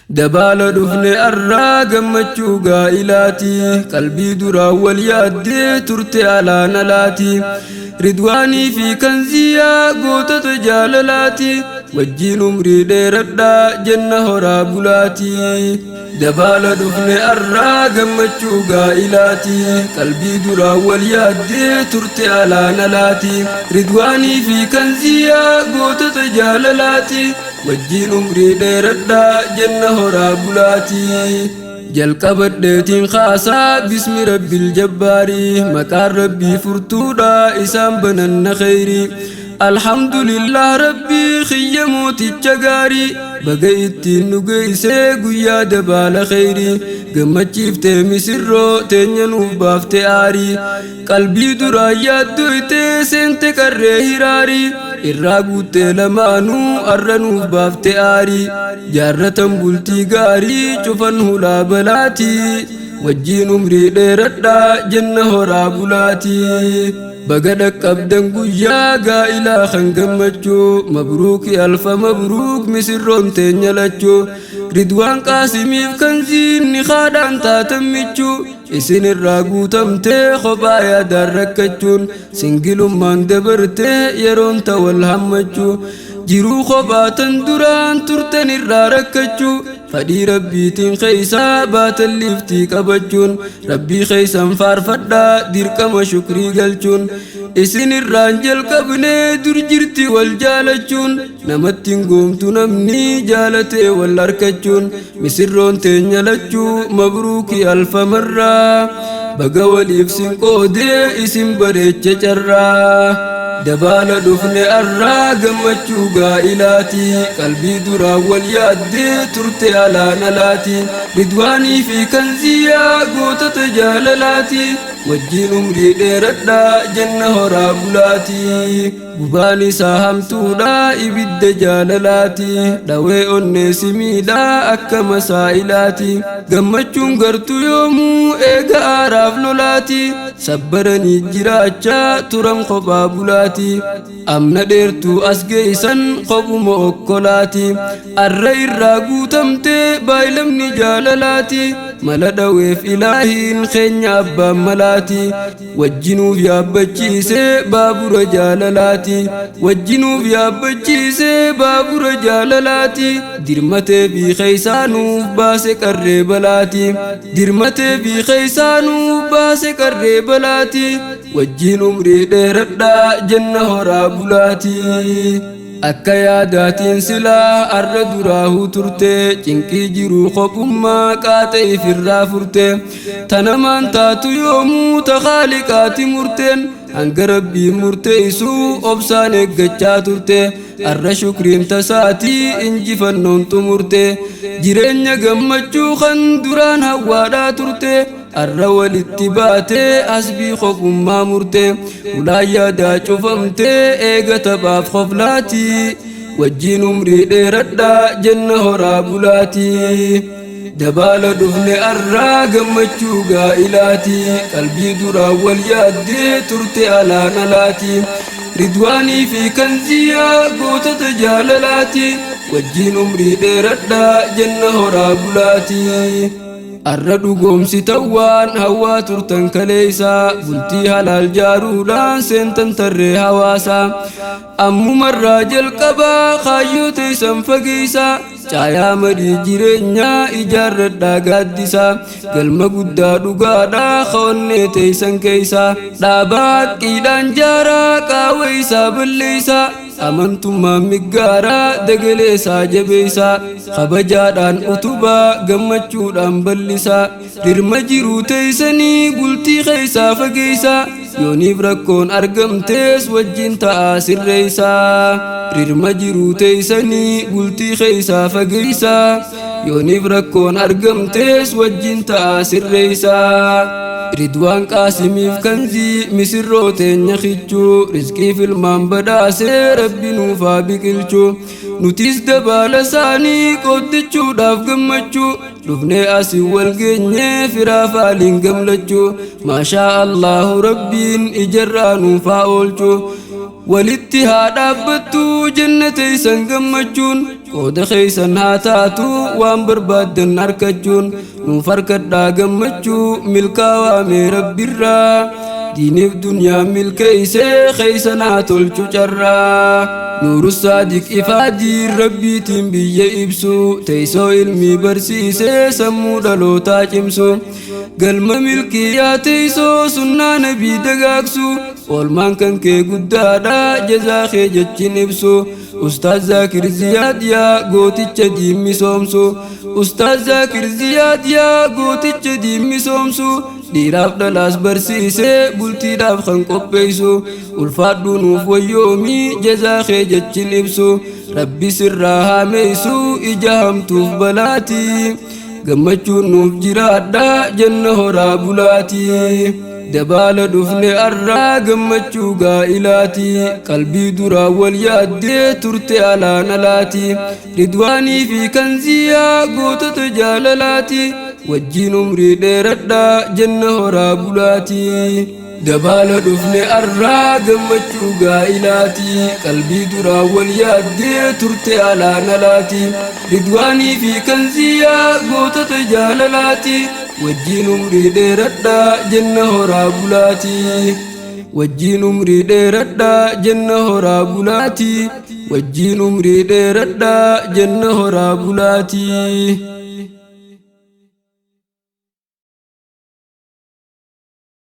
دبال دفن الراقم مجوغا إلاتي قلبي درا والياد ترتي على نلاتي رضواني في كنزيا قوتة جاللاتي وجين عمري ديردا جنة رابلاتي دبال دفن الراقم مجوغا إلاتي قلبي درا والياد ترتي على نلاتي رضواني في كنزيا قوتة جاللاتي وجين عمري ديردا جنة رابلاتي جل قبدتين خاصة باسم رب الجباري مكان ربي فرتودا إسام بنن خيري الحمد لله ربي خيموت الجغاري بقيتي نقيسي قويا دبال خيري قمت شفتي مسرو تنينو بافتي آري قلبي درايات دويتي سنتي كره هراري irraaguuttee lamaanuu arranuuf baaftee aarii jaarratan bultii gaarii cufan hulaa balaatii wajjiin umrii dheeradhaa jenna horaa bulaatii baga dhaqqabdan guyyaa gaa'ilaa kan gammachuu mabruuki alfa mabruuk misirroon teenya lachuu ridwaan qaasimiif kanziin ni haadhaan taatan michuu isin irraa guutamtee kophaa yaadaan rakkachuun singilummaan dabartee yeroon ta'wal hammachuu jiruu kophaatan duraan turtan irraa rakkachuu fadhii rabbiitiin keeysaa baatan liiftii qabachuun rabbii keeysan faarfadhaa dirqama shukrii galchuun isin irraan jalqabnee dur jirti wal jaalachuun namattiin goomtu namni jaalatee wal harkachuun misirroon teenya lachuu mabruuki alfa marraa baga waliif sin qoodee isin bareecha carraa دبال دفن الراقم مجوغا إلاتي قلبي درا والياد ترتي على نلاتي رضواني في كنزيا قوتة جاللاتي وجين عمري ديردا جنة رابلاتي قباني ساهمتودا إبد جاللاتي دوي أني سميدا أكا مسائلاتي قمتشون قرتو يومو إيقا آراف لولاتي سبرني جراجا ترم خبابولاتي أمنا ديرتو أسجيسن قبو أكولاتي الرئي الراقو تمتي بايلمني جاللاتي ملا دويف إلهين خين أبا ملاتي وجنوف يا بچيسي بابو رجاللاتي وجنوف يا بچيسي بابو رجاللاتي درمتي بي خيسانوف باسي قربلاتي درمتي بي خيسانوف باسي قربلاتي وجين عمري ديردا جنة رابلاتي akka yaadaatiin silaa arra duraahu turte cinqii jiruu qophummaa qaata ifirraa furte tanamaan taatu yoomuu ta khaaliqaati murteen hanga rabbii murteessuu obsaan eeggachaa turte arra shukriin tasaatii injifannoon xumurte jireenya gammachuu kan duraan hawwaadhaa turte arra walitti baatee asbii qophummaa murte ulaa yaadaa cufamtee eega taphaaf qoflaatii wajjiin umrii dheeradhaa jenna horaa bulaatii dabaala dhufne arraa gammachuu gaa'ilaatii qalbii duraa wal yaaddee turte alaan alaatii ridwaanii fi kanziyaa gootota jaalalaatii wajjiin umrii dheeradhaa jenna horaa bulaatii arra dhugoomsi tawwaan hawaa turtan kaleeysaa bultii halaal jaaruudhaan seentan tarree hawaasaa ammumarraa jalqabaa kaayyoo teeysan fageeysaa caayaa madii jireenyaa ijaarradhaa gaaddisaa galma guddaa dhugaadhaa kaonnee teeysan keeysaa dhaabaa haqqiidhaan jaaraa qaawweeysaa balleeysaa amantummaan miggaaraa dagaleesaa jabeeysaa kabajaadhaan utubaa gammachuudhaan bal'isaa dirma jiruu teeysanii bultii keeysaa fageeysaa yooniif rakkoon argamtees wajjin ta'aa sirreeysaa dirma jiruu teeysanii bultii keeysaa fageeysaa yooniif rakkoon argamtees wajjin ta'aa sirreeysaa ridwaan qaasimiif kanzii misirroo teenya khichuu rizqii filmaan badhaasee rabbi nuufaa biqilchuu nutis dabaala isaanii qooddachuudhaaf gammachuu dhufnee asii wal geenyee firaa faaliin gamlachuu maashaa allahu rabbiin ijarraa nuufaa oolchuu walitti haa dhaabbattuu jannata isan gammachuun قود خيسن هاتاتو وان بربادن أركجون نفرك الداقمتشو ملكا وامي رب الرا ديني في دنيا ملكيسي خيسنات الشجرة نور الصادق إفادي ربي تنبي إبسو تيسو علمي برسيسي سمو دلو تاجمسو قلم ملكي يا تيسو سنة نبي دقاقسو والمان كان كي قدادا جزاخي جتشن إبسو أستاذ ذاكر زياد يا قوتي جديم مسومسو أستاذ ذاكر زياد يا قوتي جديم مسومسو ديراف دلاس برسيسي بلتي داف خنقب بيسو والفادو نوف ويومي جزاخي جتشن إبسو ربي سرها ميسو إجاهم توف بلاتي قمتشو نوف جرادا جنة رابولاتي دبالة دفني أرى قمتشو قائلاتي قلبي درا والياد ترتي على نلاتي رضواني في كنزية قوتة جاللاتي وجين عمري ديردا جنة رابولاتي دبالة دفني أرى قمتشو قائلاتي قلبي درا والياد ترتي على نلاتي رضواني في كنزية قوتة جاللاتي وجين عمري ديردا جنة رابولاتي وجين عمري ديردا جنة رابولاتي وجين عمري ديردا جنة رابولاتي